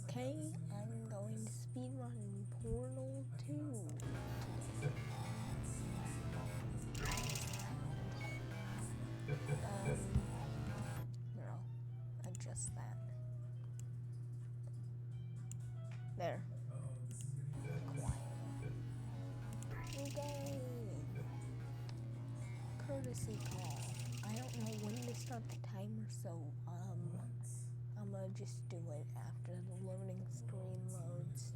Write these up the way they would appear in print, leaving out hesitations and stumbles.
Okay, I'm going to speedrun Portal 2 today. No, adjust that. There. Quiet. Okay. Courtesy call. I don't know when to start the timer, so I'm gonna just do it after the loading screen loads.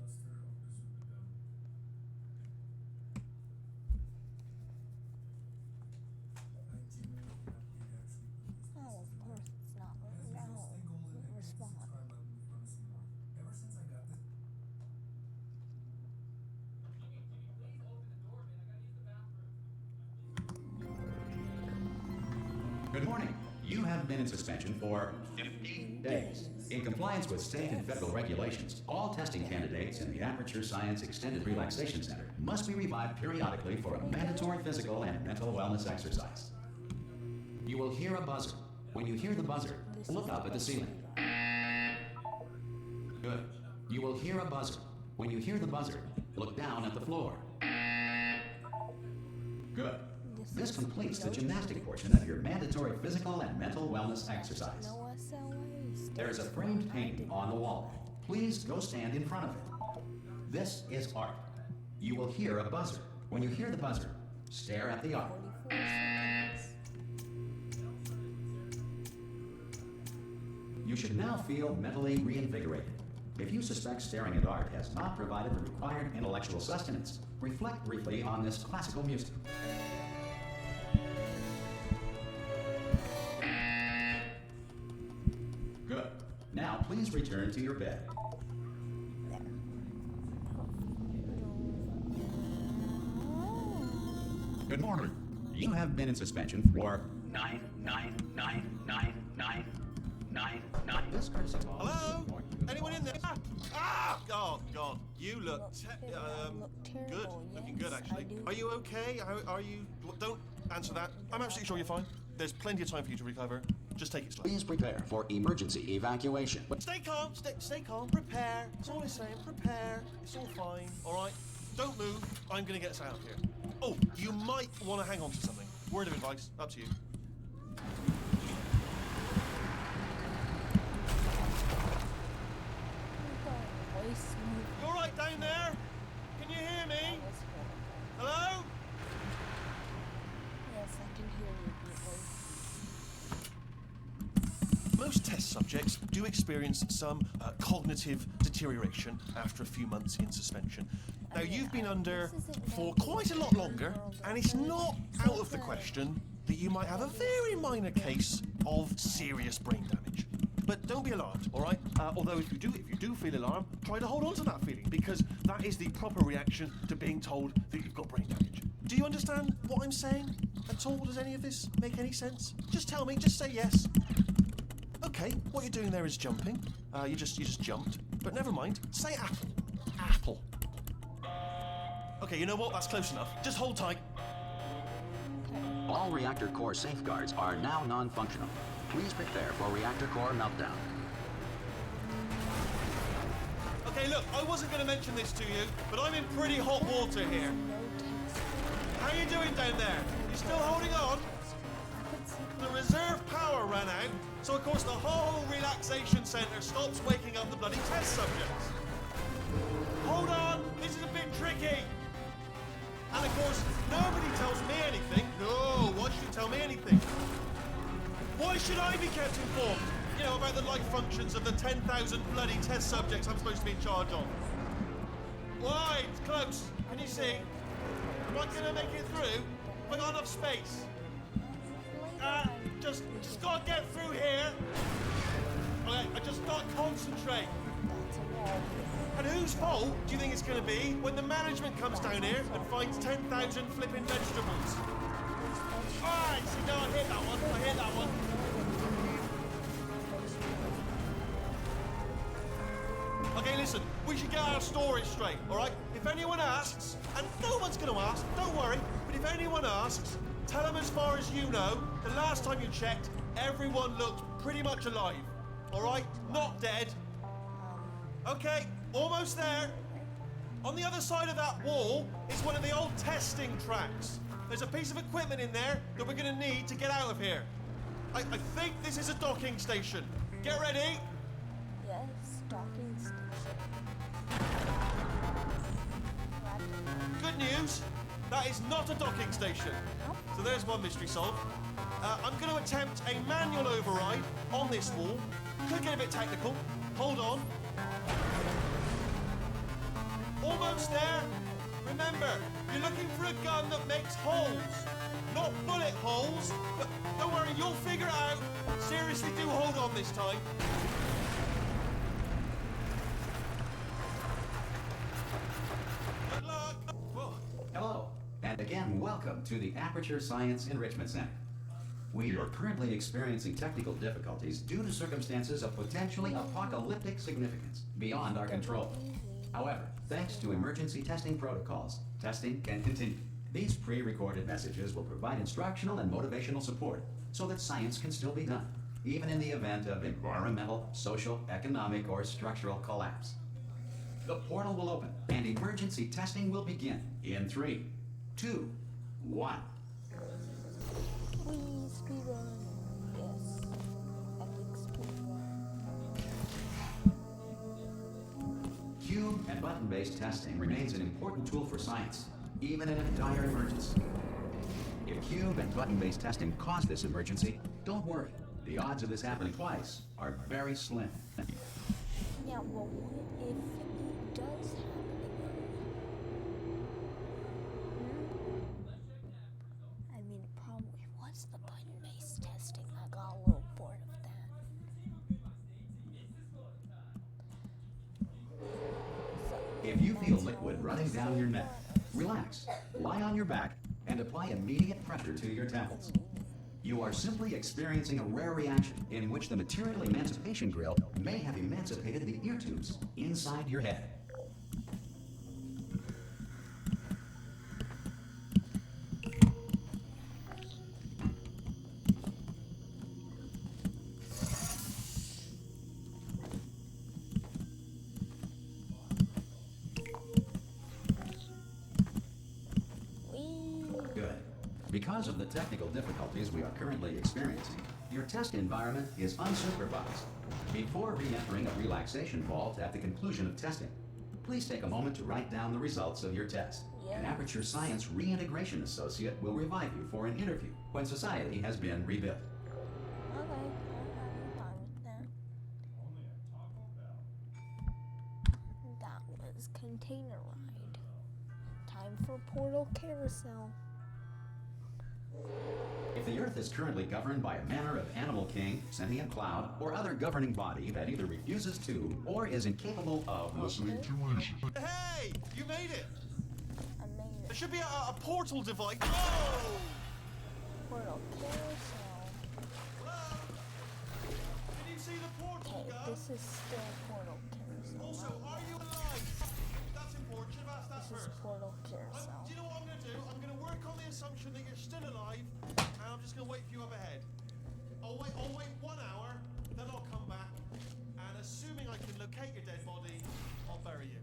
Oh, of course it's not. No, respond. Good morning. You have been in suspension for 15 days. In compliance with state and federal regulations, all testing candidates in the Aperture Science Extended Relaxation Center must be revived periodically for a mandatory physical and mental wellness exercise. You will hear a buzzer. When you hear the buzzer, look up at the ceiling. Good. You will hear a buzzer. When you hear the buzzer, look down at the floor. Good. This completes the gymnastic portion of your mandatory physical and mental wellness exercise. No SLAs. There is a framed painting on the wall. Please go stand in front of it. This is art. You will hear a buzzer. When you hear the buzzer, stare at the art. 44 seconds. You should now feel mentally reinvigorated. If you suspect staring at art has not provided the required intellectual sustenance, reflect briefly on this classical music. Good. Now please return to your bed. There. Good morning. You have been in suspension for 9999999. This courtesy call. Hello? Anyone in there? God, you look Look good. terrible. Looking Yes, good, actually. I do. Are you okay? Are you? Don't answer that. I'm absolutely sure you're fine. There's plenty of time for you to recover. Just take it slow. Please prepare for emergency evacuation. Stay calm. Stay calm. Prepare. That's all I'm saying. Prepare. It's all fine. All right. Don't move. I'm gonna get us out of here. Oh, you might want to hang on to something. Word of advice. Up to you. Voice move. You all right down there? Can you hear me? Was horrible. Hello? Yes, I can hear you, people. Most test subjects do experience some cognitive deterioration after a few months in suspension. Now, you've been under for quite a lot longer, and it's not out of the question that you might have a very minor case of serious brain damage. But don't be alarmed, all right? Although if you do feel alarmed, try to hold on to that feeling, because that is the proper reaction to being told that you've got brain damage. Do you understand what I'm saying at all? Does any of this make any sense? Just tell me, just say yes. Okay, what you're doing there is jumping. You just jumped. But never mind. Say apple. Apple. Okay, you know what? That's close enough. Just hold tight. All reactor core safeguards are now non-functional. Please prepare for reactor core meltdown. Okay, look, I wasn't going to mention this to you, but I'm in pretty hot water here. No text. How you doing down there? You still holding on? I could see The reserve power ran out, so of course the whole relaxation centre stops waking up the bloody test subjects. Hold on, this is a bit tricky. And of course, nobody tells me anything. No, why should you tell me anything? Why should I be kept informed? You know, about the life functions of the 10,000 bloody test subjects I'm supposed to be in charge of. Why? It's close. Can you see? Am I gonna make it through? Have I got enough space? Just gotta get through here. Okay, I just gotta concentrate. that's a wall. And whose fault do you think it's gonna be when the management comes down here and finds 10,000 flipping vegetables? Alright, see, no, I hit that one. I hit that one. Okay, listen, we should get our story straight, alright? If anyone asks, and no one's gonna ask, don't worry, but if anyone asks, tell them as far as you know, the last time you checked, everyone looked pretty much alive, alright? Not dead. Okay, almost there. On the other side of that wall is one of the old testing tracks. There's a piece of equipment in there that we're gonna need to get out of here. I think this is a docking station. Get ready. Yes, docking station. Good news, that is not a docking station. So there's one mystery solved. I'm going to attempt a manual override on this wall. Could get a bit technical. Hold on. Almost there. Remember, you're looking for a gun that makes holes, not bullet holes. But don't worry, you'll figure it out. Seriously, do hold on this time. Good luck. Whoa. Hello, and again, welcome to the Aperture Science Enrichment Center. We are currently experiencing technical difficulties due to circumstances of potentially apocalyptic significance beyond our control. However, thanks to emergency testing protocols, testing can continue. These pre-recorded messages will provide instructional and motivational support so that science can still be done, even in the event of environmental, social, economic, or structural collapse. The portal will open, and emergency testing will begin in 3, 2, 1. Please speedrun. Yes. Epic speedrun. Cube and button-based testing remains an important tool for science, even in a dire emergency. If cube and button-based testing caused this emergency, don't worry. The odds of this happening twice are very slim. Yeah, well, what if it does happen again? I mean, it probably was the button-based testing. I got a little bored of that. If you feel liquid running down your neck, relax, lie on your back, and apply immediate pressure to your temples. You are simply experiencing a rare reaction in which the material emancipation grill may have emancipated the ear tubes inside your head. Good. Because of the technical difficulties we are currently experiencing, your test environment is unsupervised. Before re-entering a relaxation vault at the conclusion of testing, please take a moment to write down the results of your test. An Aperture Science Reintegration Associate will revive you for an interview when society has been rebuilt. Okay, I'm fine with that. That was Container Ride. Time for Portal Carousel. If the Earth is currently governed by a manner of animal king, sentient cloud, or other governing body that either refuses to or is incapable of listening to reason. Hey, you made it. I made There it. should be a portal device. Oh! Portal Carousel. Hello? Can you see the portal, Okay, girl? this is still Portal Carousel. Also, are you alive? That's important. Should have asked that This is first. Portal Carousel. Do you know what I'm going to do? I'm going to work on the assumption that you're still alive, and I'm just going to wait for you up ahead. I'll wait 1 hour, then I'll come back, and assuming I can locate your dead body, I'll bury you.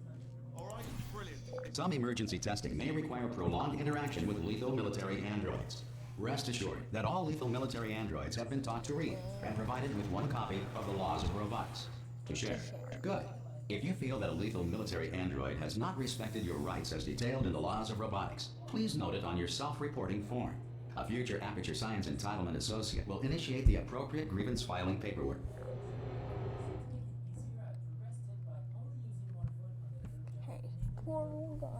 All right? Brilliant. Some emergency testing may require prolonged interaction with lethal military androids. Rest assured that all lethal military androids have been taught to read and provided with 1 copy of the Laws of Robotics to share. Good. If you feel that a lethal military android has not respected your rights as detailed in the Laws of Robotics, please note it on your self-reporting form. A future Aperture Science Entitlement Associate will initiate the appropriate grievance filing paperwork. Hey, Portal Gun.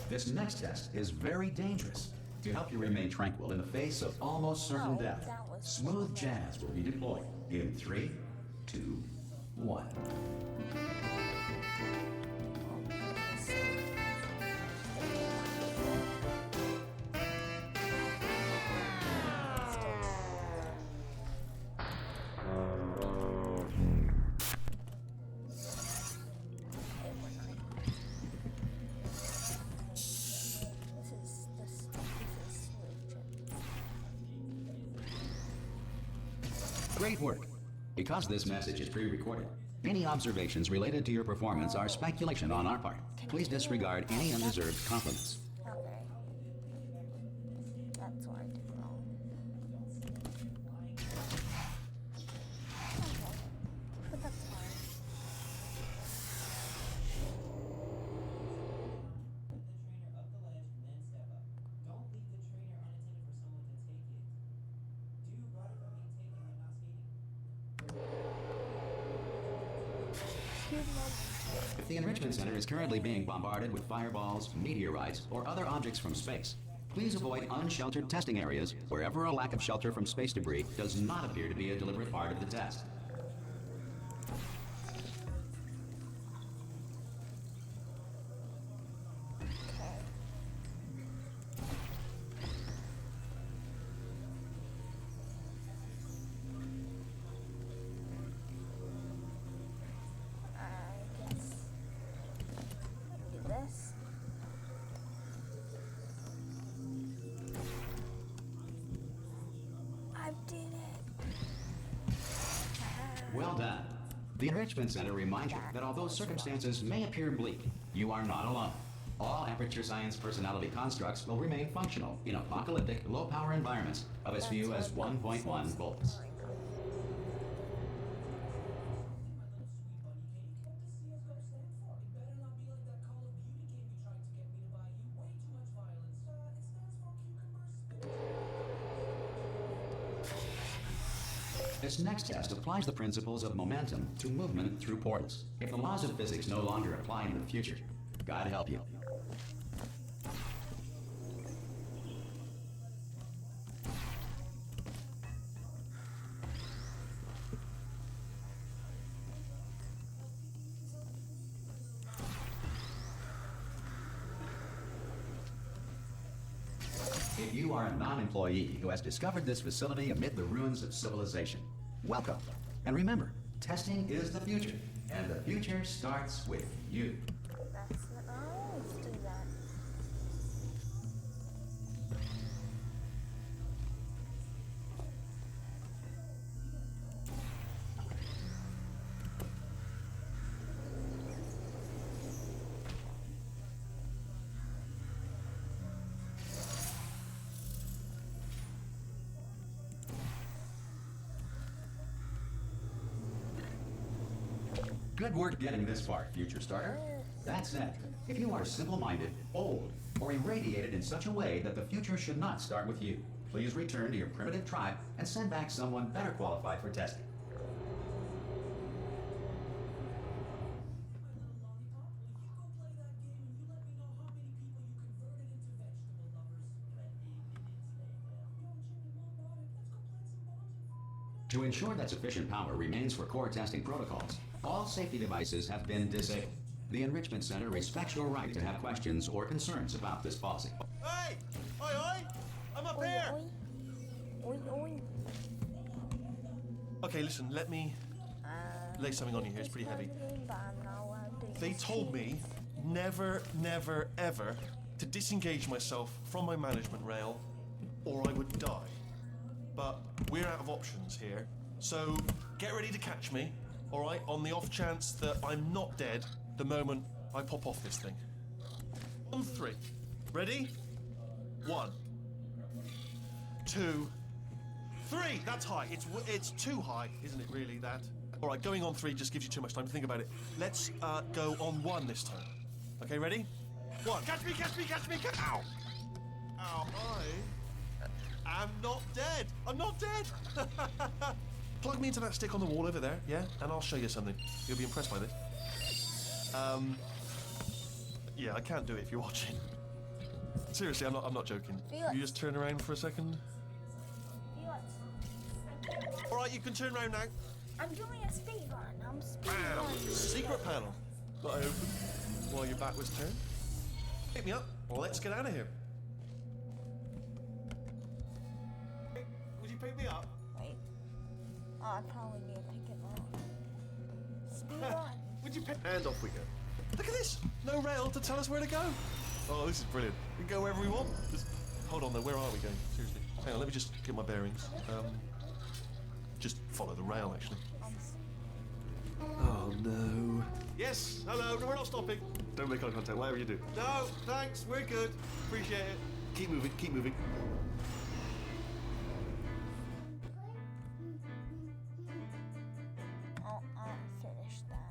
This next test is very dangerous. To help you remain tranquil in the face of almost certain Oh, death, that was smooth jazz will be deployed in 3, 2, 1. This is solution. Great work. Because this message is pre-recorded, any observations related to your performance are speculation on our part. Please disregard any undeserved compliments. Okay. That's what I did wrong. Okay. But that's fine. If the Enrichment Center is currently being bombarded with fireballs, meteorites, or other objects from space, please avoid unsheltered testing areas wherever a lack of shelter from space debris does not appear to be a deliberate part of the test. Okay. I guess. Do this. I did it. Well done. The Enrichment Center reminds you that although circumstances may appear bleak, you are not alone. All Aperture Science personality constructs will remain functional in apocalyptic, low-power environments of as few as 1.1 volts. This next test applies the principles of momentum to movement through portals. If the laws of physics no longer apply in the future, God help you. If you are a non-employee who has discovered this facility amid the ruins of civilization, welcome. And remember, testing is the future, and the future starts with you. That's not. Oh, let's do that. Good work getting this far, future starter. That said, if you are simple-minded, old, or irradiated in such a way that the future should not start with you, please return to your primitive tribe and send back someone better qualified for testing. To ensure that sufficient power remains for core testing protocols, all safety devices have been disabled. The Enrichment Center respects your right to have questions or concerns about this policy. Hey! Oi, oi! I'm up Oi, here! oi. Oi, oi. Okay, listen, let me lay something on you here. It's pretty heavy. They told me never, never, ever to disengage myself from my management rail or I would die. But we're out of options here, so get ready to catch me, all right, on the off chance that I'm not dead the moment I pop off this thing. On 3. Ready? 1, 2, 3. That's high. It's too high, isn't it? Really, that? All right, going on 3 just gives you too much time to think about it. Let's go on 1 this time. Okay, ready? 1. Catch me! Catch me! Catch me! Ow! Ow! I'm not dead. I'm not dead. Plug me into that stick on the wall over there, yeah? And I'll show you something. You'll be impressed by this. Yeah, I can't do it if you're watching. Seriously, I'm not joking. Felix. You just turn around for a second. All right, you can turn around now. I'm doing a speed run. I'm speed Wow. running. Secret panel. That I opened while your back was turned. Pick me up. Let's get out of here. Would you pick me up? Wait. Oh, I probably need to pick it up. Speed run. Would you pick? And off we go. Look at this. No rail to tell us where to go. Oh, this is brilliant. We can go wherever we want. Just hold on though. Where are we going? Seriously. Hang on. Let me just get my bearings. Just follow the rail, actually. Oh, no. Yes, hello, no, we're not stopping. Don't make eye contact, whatever you do. No, thanks, we're good. Appreciate it. Keep moving, keep moving. Oh, I finished that.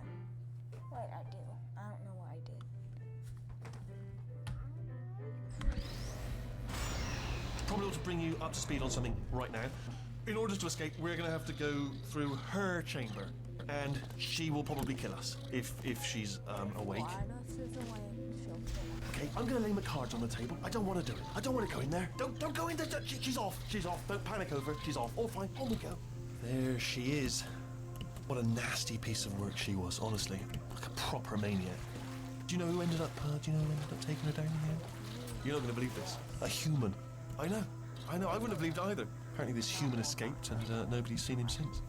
What did I do? I don't know what I did. Probably ought to bring you up to speed on something right now. In order to escape, we're going to have to go through her chamber, and she will probably kill us if she's awake. Linus is awake. She'll kill us. Okay, I'm going to lay my cards on the table. I don't want to do it. I don't want to go in there. Don't go in there. She's off. She's off. Don't panic over her. She's off. All fine. On we go. There she is. What a nasty piece of work she was, honestly. Like a proper maniac. Do you know who ended up taking her down in the end? You're not going to believe this. A human. I know. I wouldn't have believed either. Apparently this human escaped and nobody's seen him since.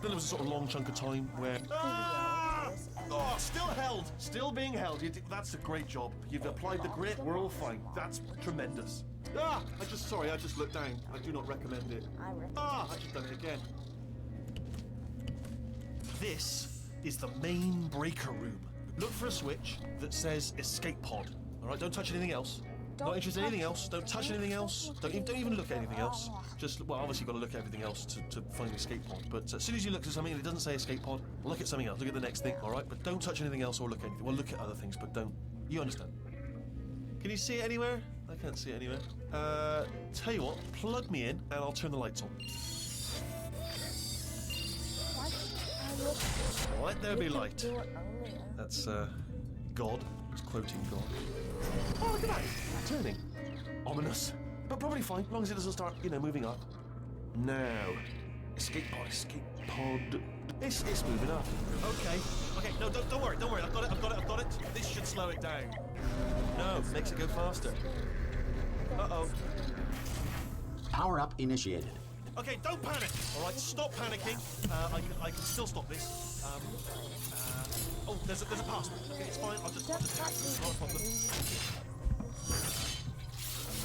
Then there was a sort of long chunk of time where... Ah! Oh, still held. Still being held. That's a great job. You've applied the grit. We're all fine. That's tremendous. Ah! I just looked down. I do not recommend it. Ah! I just done it again. This is the main breaker room. Look for a switch that says escape pod. All right, don't touch anything else. Not interested in anything else. Don't touch anything else. Don't even look at anything else. Just, well, obviously you've got to look at everything else to find the escape pod. But as soon as you look at something and it doesn't say escape pod, look at something else. Look at the next thing, all right? But don't touch anything else or look at anything. Well, look at other things, but don't. You understand? Can you see it anywhere? I can't see it anywhere. Tell you what, plug me in and I'll turn the lights on. All right, there'll be light. That's, God. It's quoting God. Oh, look at that! Turning. Ominous. But probably fine, as long as it doesn't start, moving up. Now. Escape pod. It's moving up. Okay, no, don't worry. I've got it. This should slow it down. No, makes it go faster. Uh-oh. Power up initiated. Okay, don't panic. All right, stop panicking. I can still stop this. Oh, there's a password. Okay, it's fine. I'll just not a problem.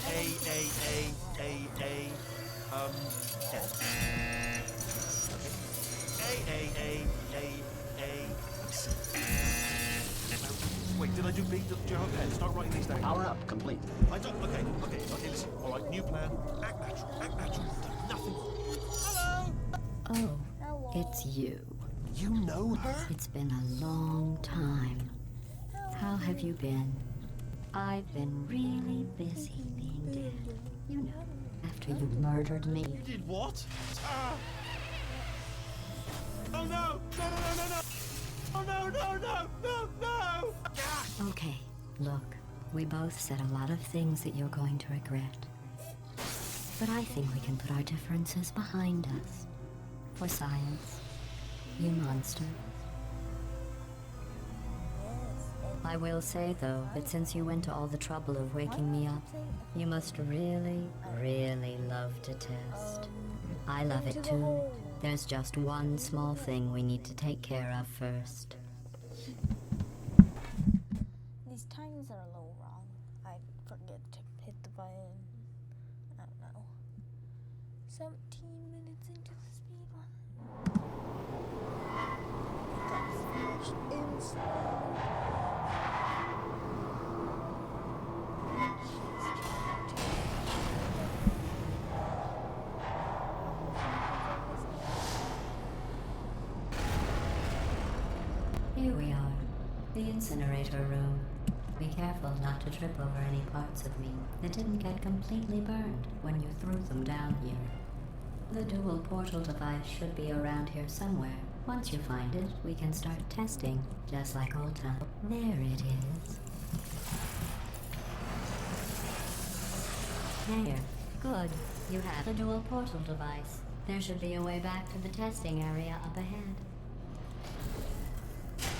A. Wait, did I do B? Do you have a pen? Start writing these down. Power up complete. I don't. Okay, listen. All right, new plan. Act natural. Nothing. Hello. Oh, it's you. You know her? It's been a long time. How have you been? I've been really busy being dead. You know, after you murdered me. You did what? Oh no! No! Oh no! Okay, look, we both said a lot of things that you're going to regret. But I think we can put our differences behind us. For science. You monster. I will say, though, that since you went to all the trouble of waking me up, you must really, really love to test. I love it too. There's just one small thing we need to take care of first. These times are a little wrong. I forget to hit the button. I don't know. 17 minutes into the speed run. Here we are, the incinerator room. Be careful not to trip over any parts of me that didn't get completely burned when you threw them down here. The dual portal device should be around here somewhere. Once you find it, we can start testing, just like old time. There it is. There. Good. You have the dual portal device. There should be a way back to the testing area up ahead.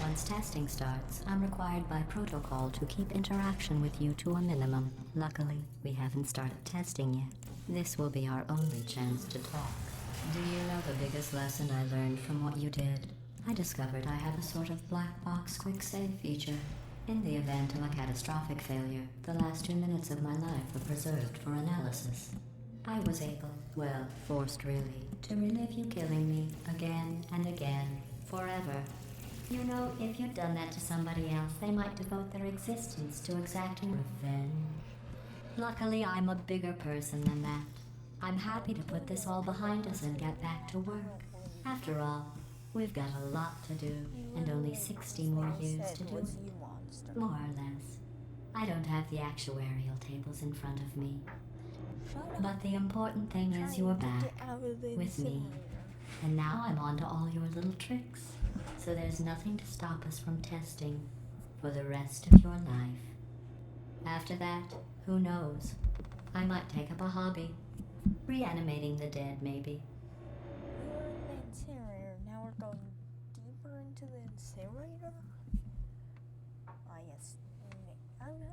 Once testing starts, I'm required by protocol to keep interaction with you to a minimum. Luckily, we haven't started testing yet. This will be our only chance to talk. Do you know the biggest lesson I learned from what you did? I discovered I have a sort of black box quick save feature. In the event of a catastrophic failure, the last 2 minutes of my life are preserved for analysis. I was able, well, forced really, to relive you killing me again and again, forever. You know, if you'd done that to somebody else, they might devote their existence to exacting revenge. Luckily, I'm a bigger person than that. I'm happy to put this all behind us and get back to work. After all, we've got a lot to do, and only 60 more years to do it. More or less. I don't have the actuarial tables in front of me. But the important thing is you're back, with me. And now I'm on to all your little tricks. So there's nothing to stop us from testing for the rest of your life. After that, who knows? I might take up a hobby. Reanimating the dead, maybe. We're in the incinerator. Now we're going deeper into the incinerator? Ah, yes. I don't know.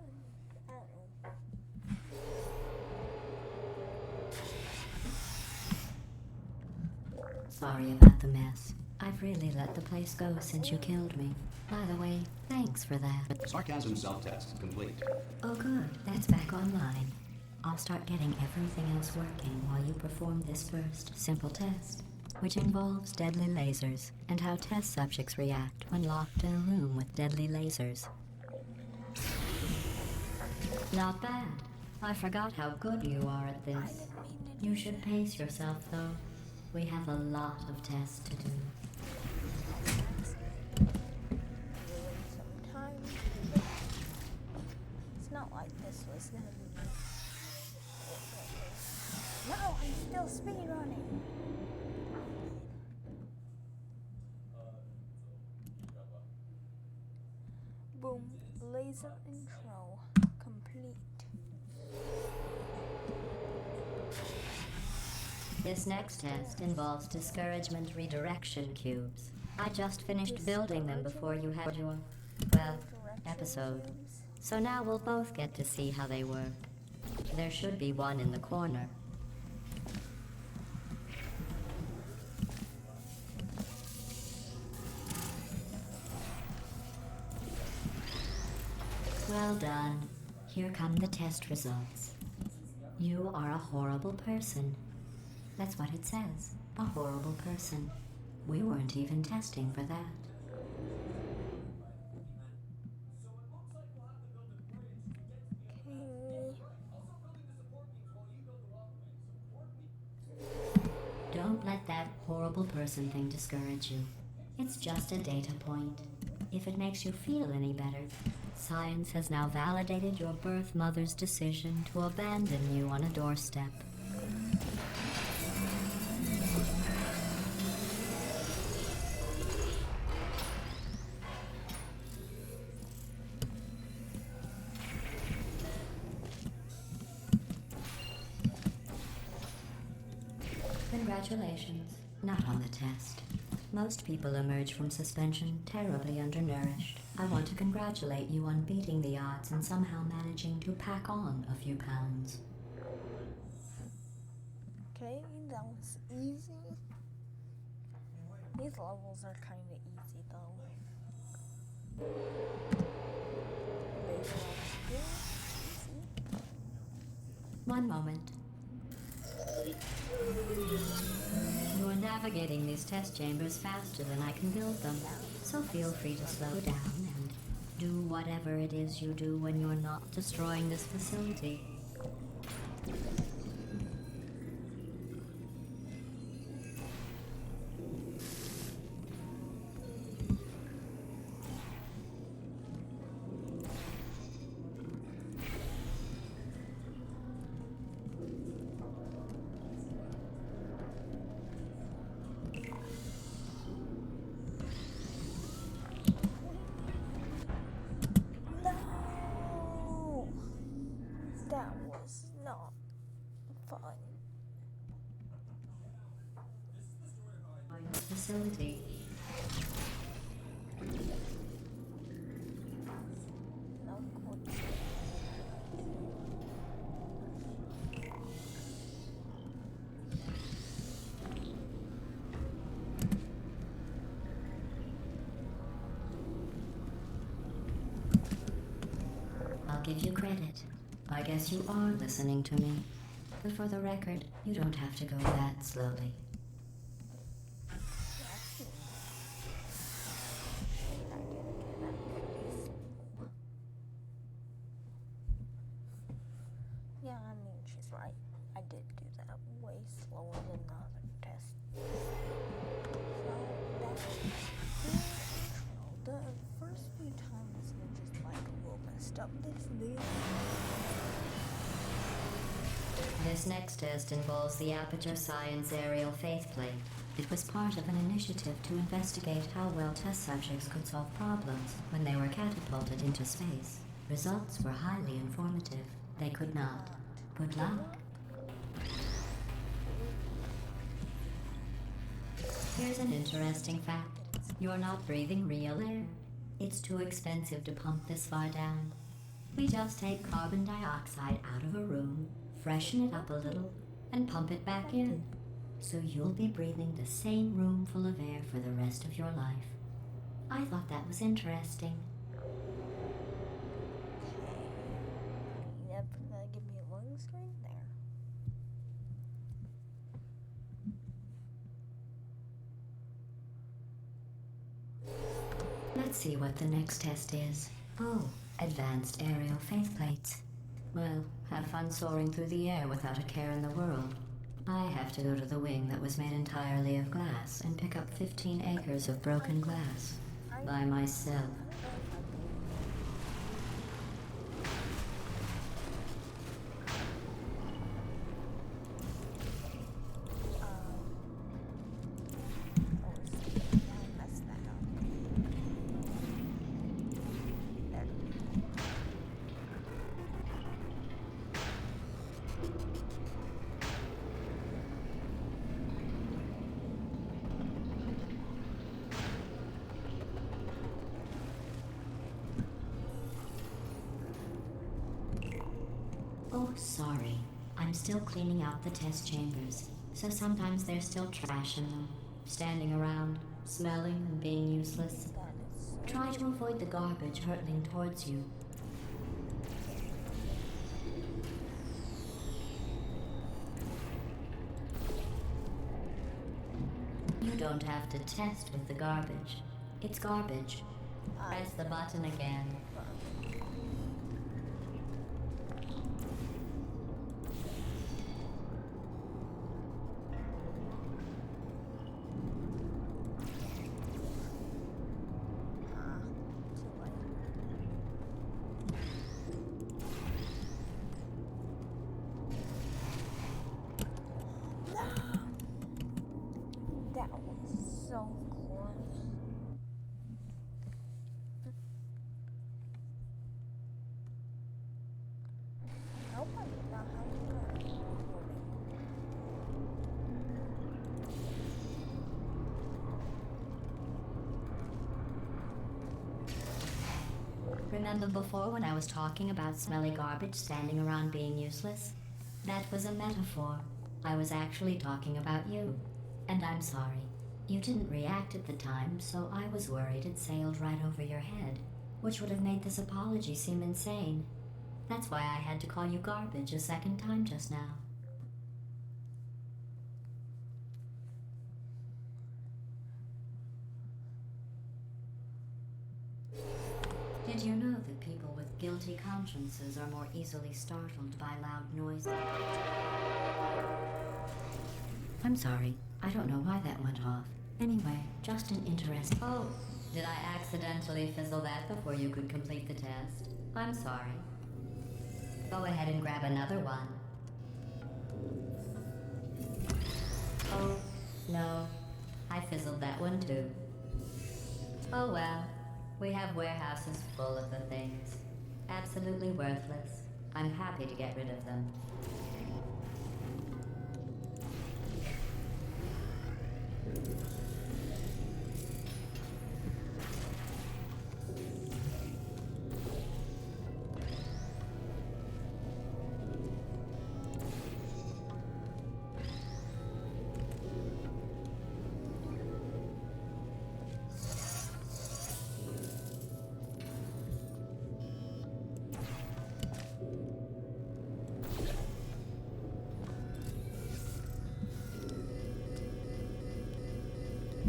Sorry about the mess. I've really let the place go since you killed me. By the way, thanks for that. Sarcasm self-test complete. Oh good, that's back online. I'll start getting everything else working while you perform this first simple test, which involves deadly lasers and how test subjects react when locked in a room with deadly lasers. Not bad. I forgot how good you are at this. You should pace yourself, though. We have a lot of tests to do. It's not like this was gonna be. No, I'm still speedrunning. Boom, laser intro complete. This next test involves discouragement redirection cubes. I just finished building them before you had your, well, episode. So now we'll both get to see how they work. There should be one in the corner. Well done. Here come the test results. You are a horrible person. That's what it says. A horrible person. We weren't even testing for that. Don't let that horrible person thing discourage you. It's just a data point. If it makes you feel any better, science has now validated your birth mother's decision to abandon you on a doorstep. Congratulations. Not on the test. Most people emerge from suspension terribly undernourished. I want to congratulate you on beating the odds and somehow managing to pack on a few pounds. Okay, that was easy. These levels are kind of easy though. One moment. You're navigating these test chambers faster than I can build them, so feel free to slow down and do whatever it is you do when you're not destroying this facility. No! That was not fun. Facility. No good. I'll give you credit. I guess you are listening to me. But for the record, you don't have to go that slowly. Yeah, I mean, she's right. I did do that way slower than the other test. So, that's the first few times were just like a little messed up. This next test involves the Aperture Science Aerial Faith Plate. It was part of an initiative to investigate how well test subjects could solve problems when they were catapulted into space. Results were highly informative. They could not. Good luck. Here's an interesting fact. You're not breathing real air. It's too expensive to pump this far down. We just take carbon dioxide out of a room, freshen it up a little, and pump it back in. So you'll be breathing the same room full of air for the rest of your life. I thought that was interesting. Yep, give me a loading screen there. Let's see what the next test is. Oh, advanced aerial faith plates. Well, have fun soaring through the air without a care in the world. I have to go to the wing that was made entirely of glass and pick up 15 acres of broken glass. By myself. Oh, sorry. I'm still cleaning out the test chambers, so sometimes there's still trash in them, standing around, smelling and being useless. Try to avoid the garbage hurtling towards you. You don't have to test with the garbage. It's garbage. Press the button again. That was so close. I hope I did not have to go recording. Remember before when I was talking about smelly garbage standing around being useless? That was a metaphor. I was actually talking about you. And I'm sorry. You didn't react at the time, so I was worried it sailed right over your head, which would have made this apology seem insane. That's why I had to call you garbage a second time just now. Did you know that people with guilty consciences are more easily startled by loud noises? I'm sorry. I don't know why that went off. Anyway, just an interest. Oh, did I accidentally fizzle that before you could complete the test? I'm sorry. Go ahead and grab another one. Oh, no. I fizzled that one too. Oh well. We have warehouses full of the things. Absolutely worthless. I'm happy to get rid of them.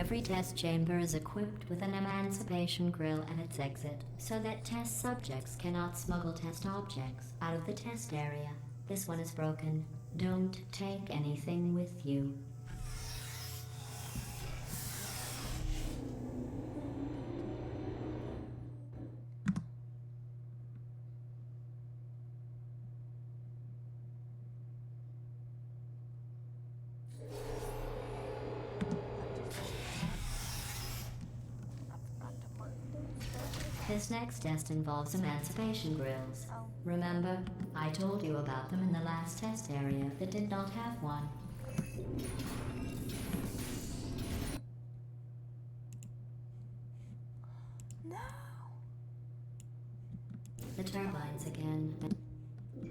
Every test chamber is equipped with an emancipation grill at its exit, so that test subjects cannot smuggle test objects out of the test area. This one is broken. Don't take anything with you. This next test involves emancipation grills. Oh. Remember, I told you about them in the last test area that did not have one. No. The turbines again.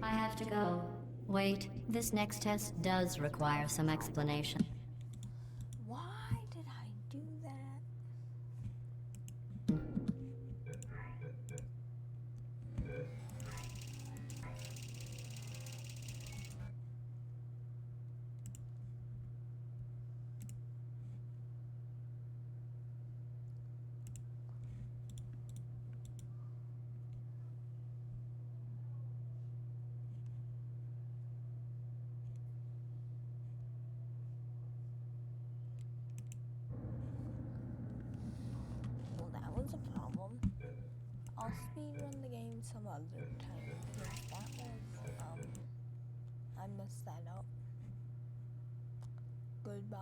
I have to go. Wait, this next test does require some explanation. Why did I do that? Well, that was a problem. I'll speedrun the game some other time because that was, I messed that up. Goodbye.